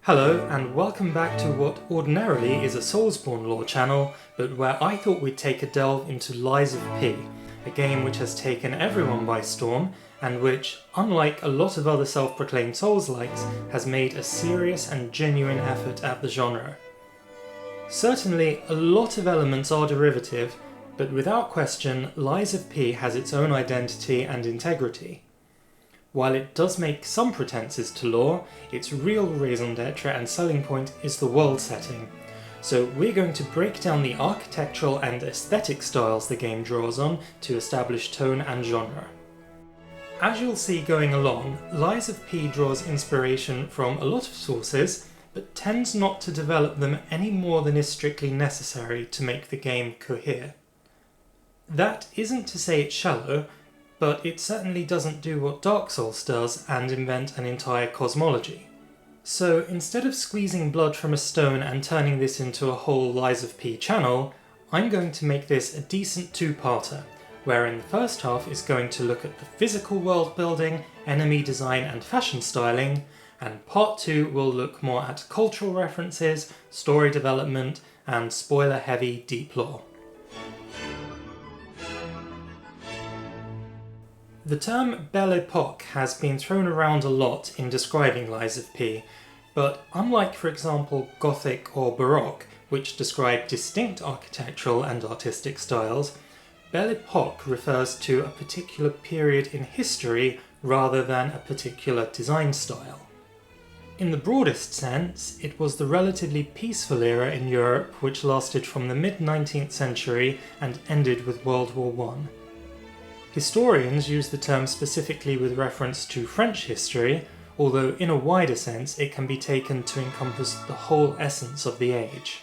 Hello, and welcome back to what ordinarily is a Soulsborne lore channel, but where I thought we'd take a delve into Lies of P, a game which has taken everyone by storm, and which, unlike a lot of other self-proclaimed Souls-likes, has made a serious and genuine effort at the genre. Certainly, a lot of elements are derivative, but without question, Lies of P has its own identity and integrity. While it does make some pretenses to lore, its real raison d'etre and selling point is the world setting. So we're going to break down the architectural and aesthetic styles the game draws on to establish tone and genre. As you'll see going along, Lies of P draws inspiration from a lot of sources, but tends not to develop them any more than is strictly necessary to make the game cohere. That isn't to say it's shallow, but it certainly doesn't do what Dark Souls does and invent an entire cosmology. So instead of squeezing blood from a stone and turning this into a whole Lies of P channel, I'm going to make this a decent two-parter, wherein the first half is going to look at the physical world building, enemy design and fashion styling, and part 2 will look more at cultural references, story development, and spoiler-heavy deep lore. The term Belle Epoque has been thrown around a lot in describing Lies of P, but unlike, for example, Gothic or Baroque, which describe distinct architectural and artistic styles, Belle Epoque refers to a particular period in history rather than a particular design style. In the broadest sense, it was the relatively peaceful era in Europe which lasted from the mid-19th century and ended with World War I. Historians use the term specifically with reference to French history, although in a wider sense it can be taken to encompass the whole essence of the age.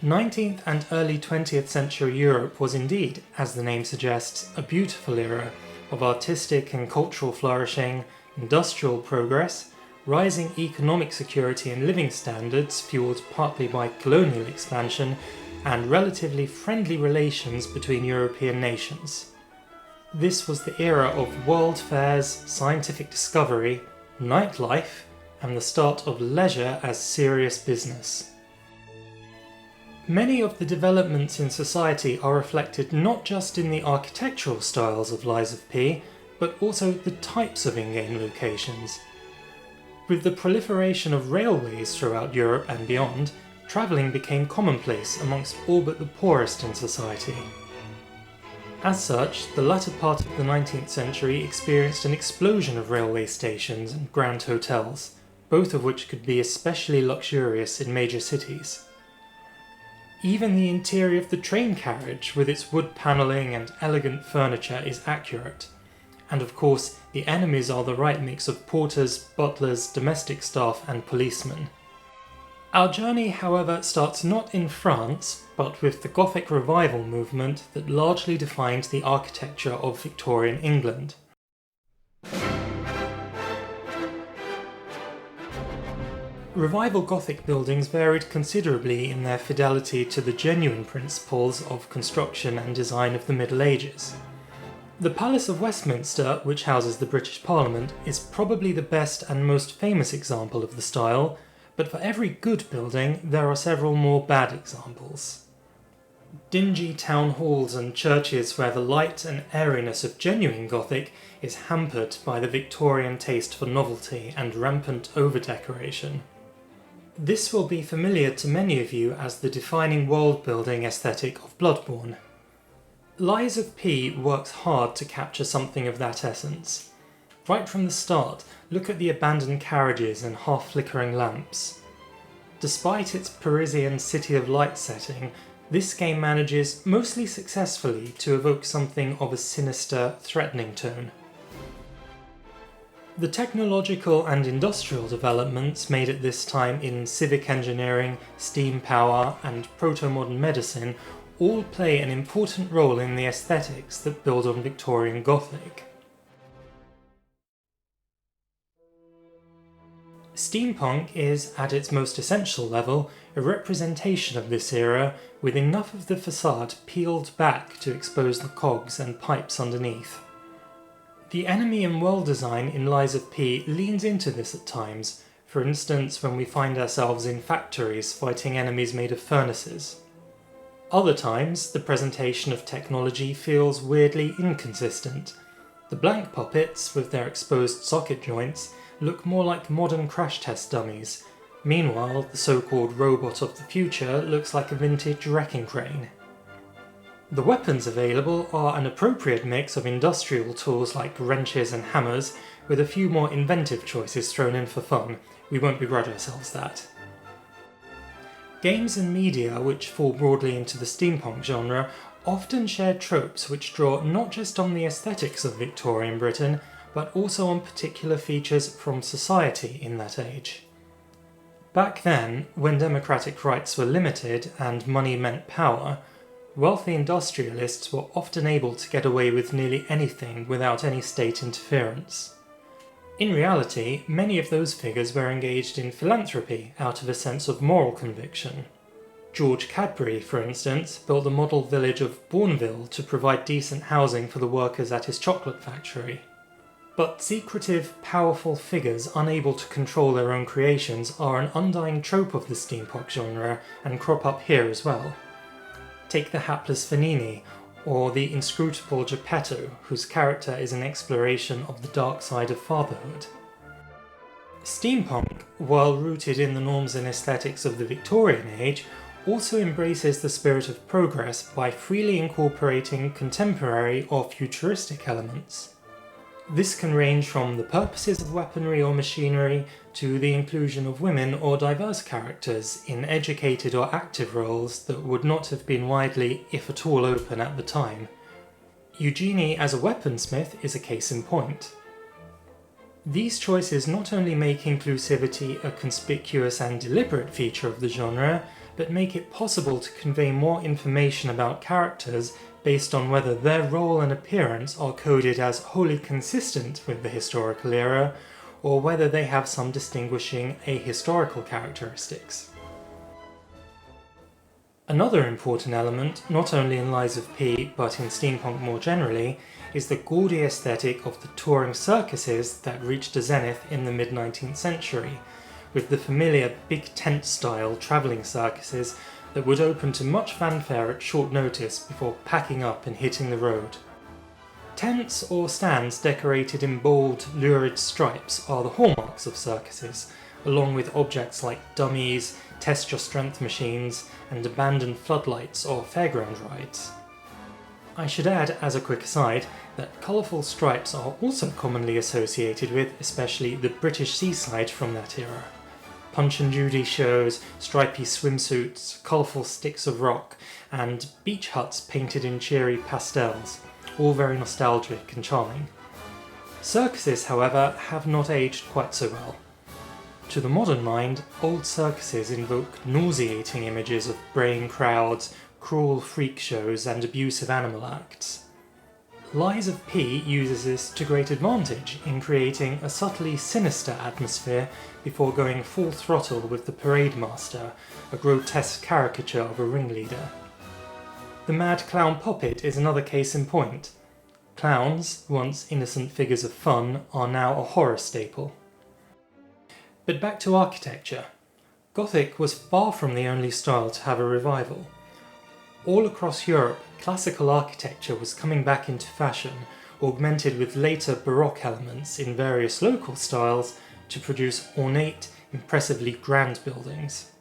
19th and early 20th century Europe was indeed, as the name suggests, a beautiful era of artistic and cultural flourishing, industrial progress, rising economic security and living standards fueled partly by colonial expansion, and relatively friendly relations between European nations. This was the era of world fairs, scientific discovery, nightlife, and the start of leisure as serious business. Many of the developments in society are reflected not just in the architectural styles of Lies of P, but also the types of in-game locations. With the proliferation of railways throughout Europe and beyond, travelling became commonplace amongst all but the poorest in society. As such, the latter part of the 19th century experienced an explosion of railway stations and grand hotels, both of which could be especially luxurious in major cities. Even the interior of the train carriage, with its wood panelling and elegant furniture, is accurate. And of course, the enemies are the right mix of porters, butlers, domestic staff and policemen. Our journey, however, starts not in France, but with the Gothic revival movement that largely defined the architecture of Victorian England. Revival Gothic buildings varied considerably in their fidelity to the genuine principles of construction and design of the Middle Ages. The Palace of Westminster, which houses the British Parliament, is probably the best and most famous example of the style, but for every good building, there are several more bad examples. Dingy town halls and churches where the light and airiness of genuine Gothic is hampered by the Victorian taste for novelty and rampant over-decoration. This will be familiar to many of you as the defining world-building aesthetic of Bloodborne. Lies of P works hard to capture something of that essence. Right from the start, look at the abandoned carriages and half-flickering lamps. Despite its Parisian City of Light setting, this game manages, mostly successfully, to evoke something of a sinister, threatening tone. The technological and industrial developments made at this time in civic engineering, steam power, and proto-modern medicine all play an important role in the aesthetics that build on Victorian Gothic. Steampunk is, at its most essential level, a representation of this era, with enough of the facade peeled back to expose the cogs and pipes underneath. The enemy and world design in Lies of P leans into this at times, for instance when we find ourselves in factories fighting enemies made of furnaces. Other times, the presentation of technology feels weirdly inconsistent. The blank puppets, with their exposed socket joints, look more like modern crash test dummies. Meanwhile, the so-called robot of the future looks like a vintage wrecking crane. The weapons available are an appropriate mix of industrial tools like wrenches and hammers, with a few more inventive choices thrown in for fun. We won't begrudge ourselves that. Games and media which fall broadly into the steampunk genre often share tropes which draw not just on the aesthetics of Victorian Britain, but also on particular features from society in that age. Back then, when democratic rights were limited and money meant power, wealthy industrialists were often able to get away with nearly anything without any state interference. In reality, many of those figures were engaged in philanthropy out of a sense of moral conviction. George Cadbury, for instance, built the model village of Bourneville to provide decent housing for the workers at his chocolate factory. But secretive, powerful figures unable to control their own creations are an undying trope of the steampunk genre and crop up here as well. Take the hapless Vanini, or the inscrutable Geppetto, whose character is an exploration of the dark side of fatherhood. Steampunk, while rooted in the norms and aesthetics of the Victorian age, also embraces the spirit of progress by freely incorporating contemporary or futuristic elements. This can range from the purposes of weaponry or machinery to the inclusion of women or diverse characters in educated or active roles that would not have been widely, if at all, open at the time. Eugenie as a weaponsmith is a case in point. These choices not only make inclusivity a conspicuous and deliberate feature of the genre, but make it possible to convey more information about characters based on whether their role and appearance are coded as wholly consistent with the historical era, or whether they have some distinguishing ahistorical characteristics. Another important element, not only in Lies of P, but in steampunk more generally, is the gaudy aesthetic of the touring circuses that reached a zenith in the mid-19th century, with the familiar big tent-style travelling circuses that would open to much fanfare at short notice before packing up and hitting the road. Tents or stands decorated in bold, lurid stripes are the hallmarks of circuses, along with objects like dummies, test-your-strength machines, and abandoned floodlights or fairground rides. I should add, as a quick aside, that colourful stripes are also commonly associated with, especially the British seaside from that era. Punch and Judy shows, stripy swimsuits, colourful sticks of rock, and beach huts painted in cheery pastels, all very nostalgic and charming. Circuses, however, have not aged quite so well. To the modern mind, old circuses invoke nauseating images of braying crowds, cruel freak shows, and abusive animal acts. Lies of P uses this to great advantage in creating a subtly sinister atmosphere before going full throttle with the parade master, a grotesque caricature of a ringleader. The mad clown puppet is another case in point. Clowns, once innocent figures of fun, are now a horror staple. But back to architecture. Gothic was far from the only style to have a revival. All across Europe, classical architecture was coming back into fashion, augmented with later Baroque elements in various local styles to produce ornate, impressively grand buildings.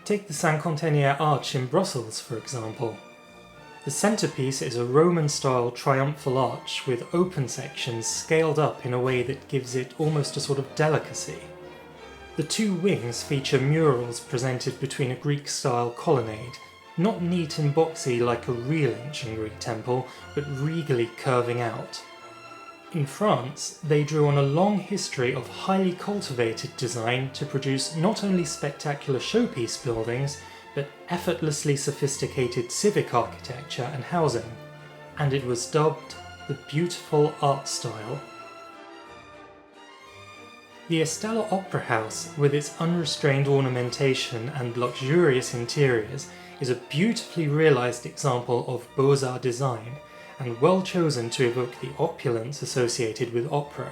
Take the Cinquantenaire Arch in Brussels, for example. The centrepiece is a Roman-style triumphal arch with open sections scaled up in a way that gives it almost a sort of delicacy. The two wings feature murals presented between a Greek-style colonnade, not neat and boxy like a real ancient Greek temple, but regally curving out. In France, they drew on a long history of highly cultivated design to produce not only spectacular showpiece buildings, but effortlessly sophisticated civic architecture and housing, and it was dubbed the beautiful art style. The Estella Opera House, with its unrestrained ornamentation and luxurious interiors, is a beautifully realised example of Beaux-Arts design, and well chosen to evoke the opulence associated with opera.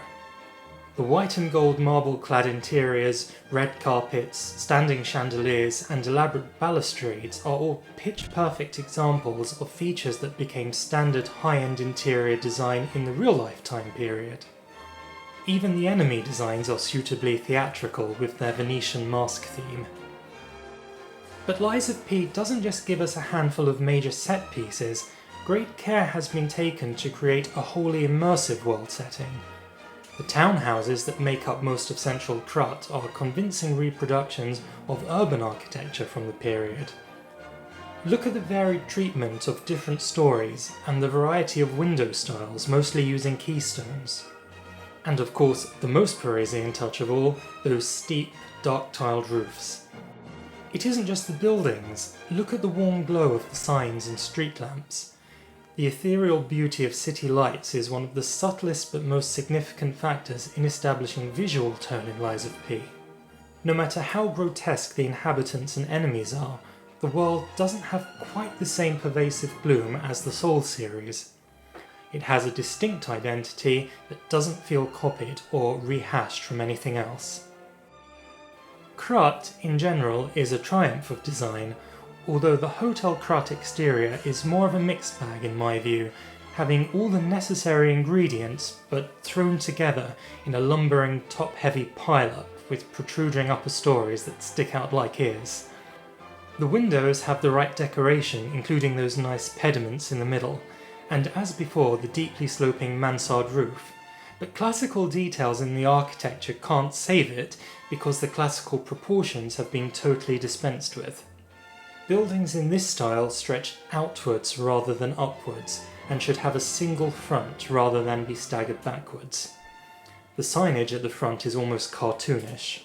The white and gold marble-clad interiors, red carpets, standing chandeliers, and elaborate balustrades are all pitch-perfect examples of features that became standard high-end interior design in the real-life time period. Even the enemy designs are suitably theatrical with their Venetian mask theme. But Lies of P doesn't just give us a handful of major set pieces, great care has been taken to create a wholly immersive world setting. The townhouses that make up most of central Krat are convincing reproductions of urban architecture from the period. Look at the varied treatment of different stories and the variety of window styles, mostly using keystones. And of course, the most Parisian touch of all, those steep, dark-tiled roofs. It isn't just the buildings, look at the warm glow of the signs and street lamps. The ethereal beauty of city lights is one of the subtlest but most significant factors in establishing visual tone in Lies of P. No matter how grotesque the inhabitants and enemies are, the world doesn't have quite the same pervasive gloom as the Soul series. It has a distinct identity that doesn't feel copied or rehashed from anything else. Krat, in general, is a triumph of design, although the Hotel Krat exterior is more of a mixed bag in my view, having all the necessary ingredients but thrown together in a lumbering top-heavy pile-up with protruding upper stories that stick out like ears. The windows have the right decoration, including those nice pediments in the middle, and as before the deeply sloping mansard roof, but classical details in the architecture can't save it because the classical proportions have been totally dispensed with. Buildings in this style stretch outwards rather than upwards, and should have a single front rather than be staggered backwards. The signage at the front is almost cartoonish.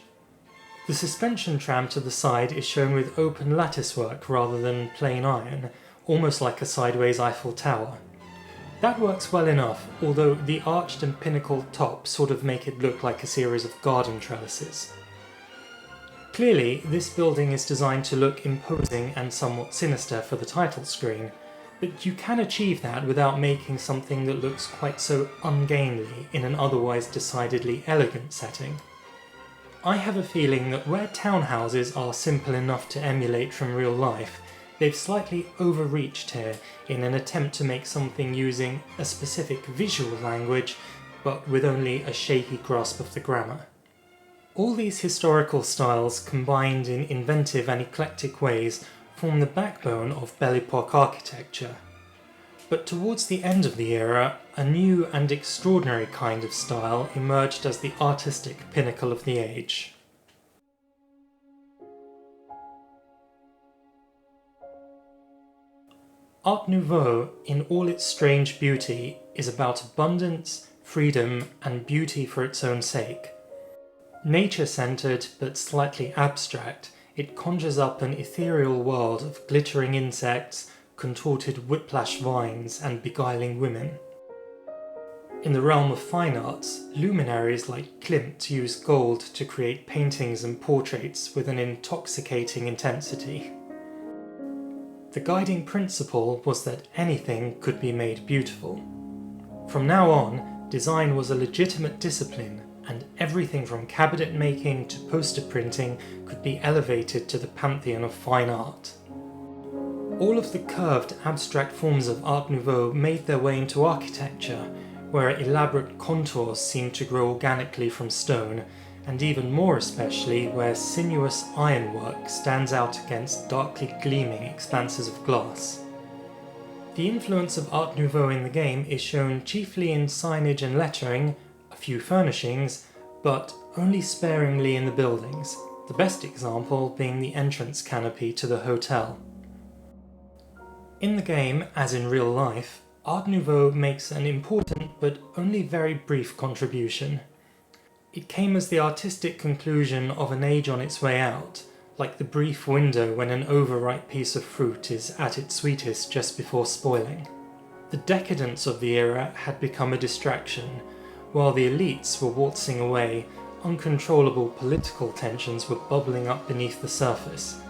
The suspension tram to the side is shown with open latticework rather than plain iron, almost like a sideways Eiffel Tower. That works well enough, although the arched and pinnacled tops sort of make it look like a series of garden trellises. Clearly, this building is designed to look imposing and somewhat sinister for the title screen, but you can achieve that without making something that looks quite so ungainly in an otherwise decidedly elegant setting. I have a feeling that where townhouses are simple enough to emulate from real life, they've slightly overreached here in an attempt to make something using a specific visual language, but with only a shaky grasp of the grammar. All these historical styles, combined in inventive and eclectic ways, form the backbone of Belle Epoque architecture. But towards the end of the era, a new and extraordinary kind of style emerged as the artistic pinnacle of the age. Art Nouveau, in all its strange beauty, is about abundance, freedom, and beauty for its own sake. Nature-centred but slightly abstract, it conjures up an ethereal world of glittering insects, contorted whiplash vines, and beguiling women. In the realm of fine arts, luminaries like Klimt use gold to create paintings and portraits with an intoxicating intensity. The guiding principle was that anything could be made beautiful. From now on, design was a legitimate discipline, and everything from cabinet making to poster printing could be elevated to the pantheon of fine art. All of the curved, abstract forms of Art Nouveau made their way into architecture, where elaborate contours seemed to grow organically from stone, and even more especially where sinuous ironwork stands out against darkly gleaming expanses of glass. The influence of Art Nouveau in the game is shown chiefly in signage and lettering, a few furnishings, but only sparingly in the buildings, the best example being the entrance canopy to the hotel. In the game, as in real life, Art Nouveau makes an important but only very brief contribution. It came as the artistic conclusion of an age on its way out, like the brief window when an overripe piece of fruit is at its sweetest just before spoiling. The decadence of the era had become a distraction. While the elites were waltzing away, uncontrollable political tensions were bubbling up beneath the surface.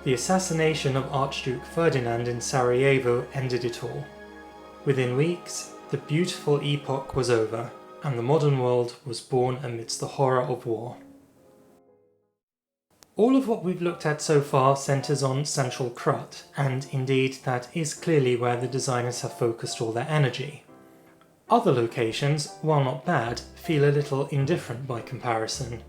The assassination of Archduke Ferdinand in Sarajevo ended it all. Within weeks, the beautiful epoch was over, and the modern world was born amidst the horror of war. All of what we've looked at so far centres on central Krat, and indeed that is clearly where the designers have focused all their energy. Other locations, while not bad, feel a little indifferent by comparison.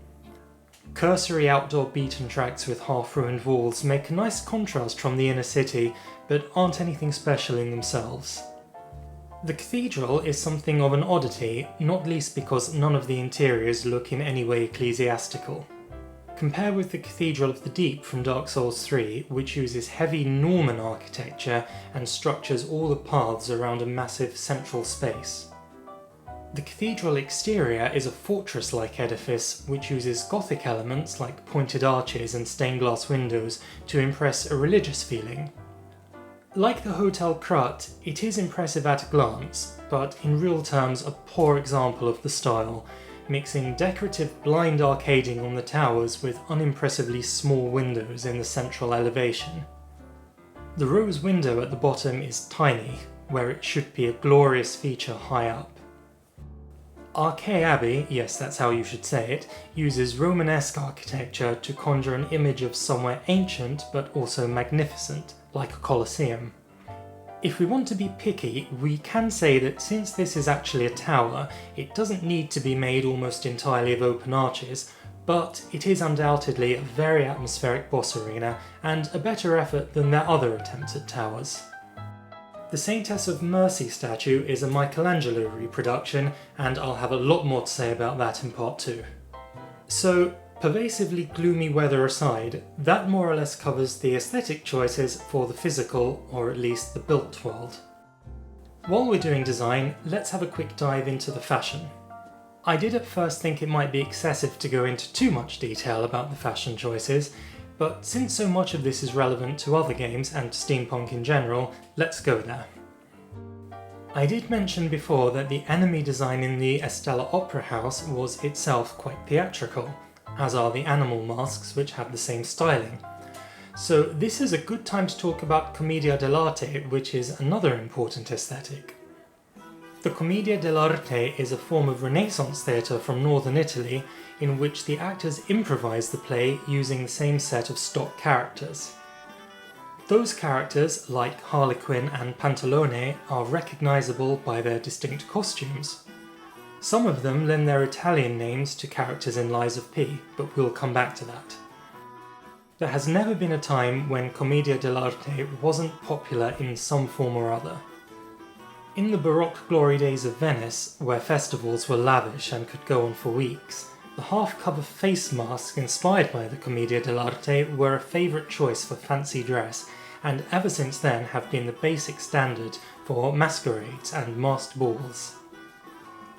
Cursory outdoor beaten tracks with half-ruined walls make a nice contrast from the inner city, but aren't anything special in themselves. The cathedral is something of an oddity, not least because none of the interiors look in any way ecclesiastical. Compare with the Cathedral of the Deep from Dark Souls 3, which uses heavy Norman architecture and structures all the paths around a massive central space. The cathedral exterior is a fortress-like edifice which uses Gothic elements like pointed arches and stained glass windows to impress a religious feeling. Like the Hotel Krat, it is impressive at a glance, but in real terms a poor example of the style, mixing decorative blind arcading on the towers with unimpressively small windows in the central elevation. The rose window at the bottom is tiny, where it should be a glorious feature high up. Arche Abbey, yes that's how you should say it, uses Romanesque architecture to conjure an image of somewhere ancient but also magnificent, like a Colosseum. If we want to be picky, we can say that since this is actually a tower, it doesn't need to be made almost entirely of open arches, but it is undoubtedly a very atmospheric boss arena and a better effort than their other attempts at towers. The Saintess of Mercy statue is a Michelangelo reproduction, and I'll have a lot more to say about that in part 2. So, pervasively gloomy weather aside, that more or less covers the aesthetic choices for the physical, or at least the built world. While we're doing design, let's have a quick dive into the fashion. I did at first think it might be excessive to go into too much detail about the fashion choices, but since so much of this is relevant to other games and steampunk in general, let's go there. I did mention before that the enemy design in the Estella Opera House was itself quite theatrical, as are the animal masks which have the same styling. So this is a good time to talk about Commedia dell'Arte, which is another important aesthetic. The Commedia dell'Arte is a form of Renaissance theatre from northern Italy in which the actors improvise the play using the same set of stock characters. Those characters, like Harlequin and Pantalone, are recognisable by their distinct costumes. Some of them lend their Italian names to characters in Lies of P, but we'll come back to that. There has never been a time when Commedia dell'Arte wasn't popular in some form or other. In the Baroque glory days of Venice, where festivals were lavish and could go on for weeks, the half-cover face masks inspired by the Commedia dell'Arte were a favourite choice for fancy dress, and ever since then have been the basic standard for masquerades and masked balls.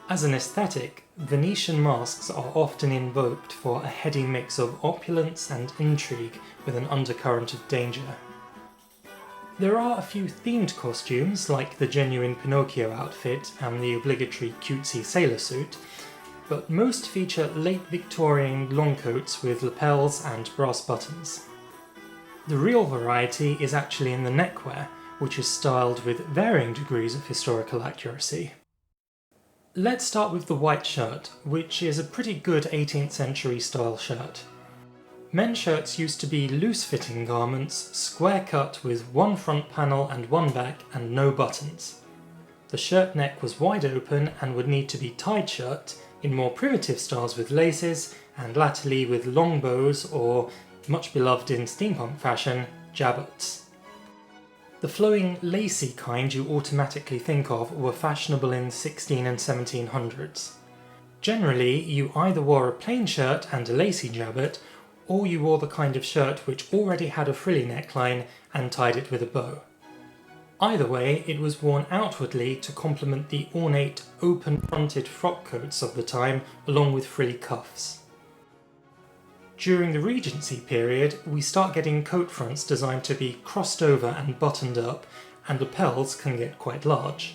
As an aesthetic, Venetian masks are often invoked for a heady mix of opulence and intrigue with an undercurrent of danger. There are a few themed costumes, like the genuine Pinocchio outfit and the obligatory cutesy sailor suit, but most feature late Victorian long coats with lapels and brass buttons. The real variety is actually in the neckwear, which is styled with varying degrees of historical accuracy. Let's start with the white shirt, which is a pretty good 18th century style shirt. Men's shirts used to be loose-fitting garments, square-cut with one front panel and one back and no buttons. The shirt neck was wide open and would need to be tied shut, in more primitive styles with laces, and latterly with long bows or, much beloved in steampunk fashion, jabots. The flowing, lacy kind you automatically think of were fashionable in the 16 and 1700s. Generally, you either wore a plain shirt and a lacy jabot, or you wore the kind of shirt which already had a frilly neckline and tied it with a bow. Either way, it was worn outwardly to complement the ornate, open-fronted frock coats of the time, along with frilly cuffs. During the Regency period, we start getting coat fronts designed to be crossed over and buttoned up, and lapels can get quite large.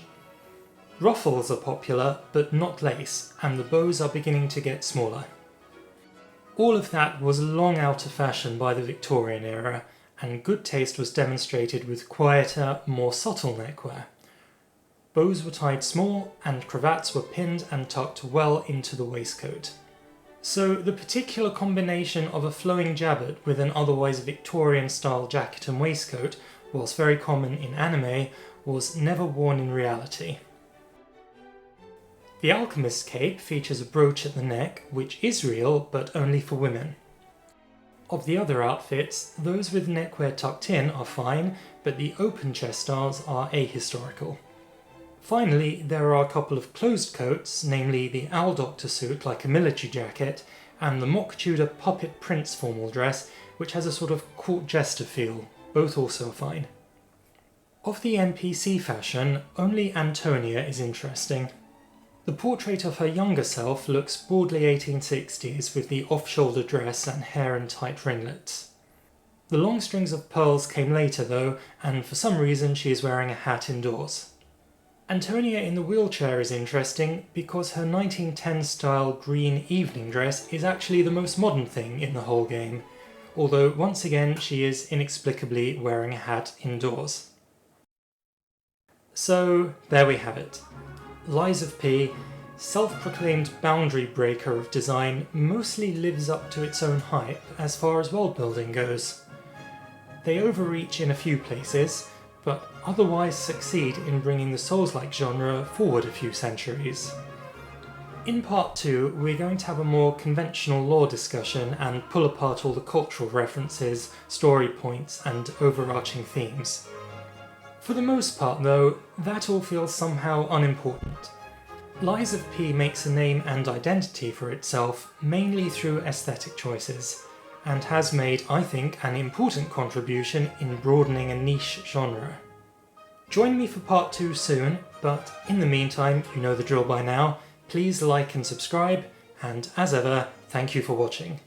Ruffles are popular, but not lace, and the bows are beginning to get smaller. All of that was long out of fashion by the Victorian era, and good taste was demonstrated with quieter, more subtle neckwear. Bows were tied small, and cravats were pinned and tucked well into the waistcoat. So the particular combination of a flowing jabot with an otherwise Victorian-style jacket and waistcoat, whilst very common in anime, was never worn in reality. The alchemist's cape features a brooch at the neck, which is real, but only for women. Of the other outfits, those with neckwear tucked in are fine, but the open chest stars are ahistorical. Finally, there are a couple of closed coats, namely the Owl Doctor suit like a military jacket, and the Mock Tudor Puppet Prince formal dress, which has a sort of court jester feel, both also fine. Of the NPC fashion, only Antonia is interesting. The portrait of her younger self looks broadly 1860s with the off-shoulder dress and hair in tight ringlets. The long strings of pearls came later though, and for some reason she is wearing a hat indoors. Antonia in the wheelchair is interesting because her 1910-style green evening dress is actually the most modern thing in the whole game, although once again she is inexplicably wearing a hat indoors. So there we have it. Lies of P, self-proclaimed boundary breaker of design, mostly lives up to its own hype as far as world building goes. They overreach in a few places, but otherwise succeed in bringing the Souls-like genre forward a few centuries. In part 2, we're going to have a more conventional lore discussion and pull apart all the cultural references, story points, and overarching themes. For the most part though, that all feels somehow unimportant. Lies of P makes a name and identity for itself mainly through aesthetic choices, and has made, I think, an important contribution in broadening a niche genre. Join me for part 2 soon, but in the meantime, you know the drill by now, please like and subscribe, and as ever, thank you for watching.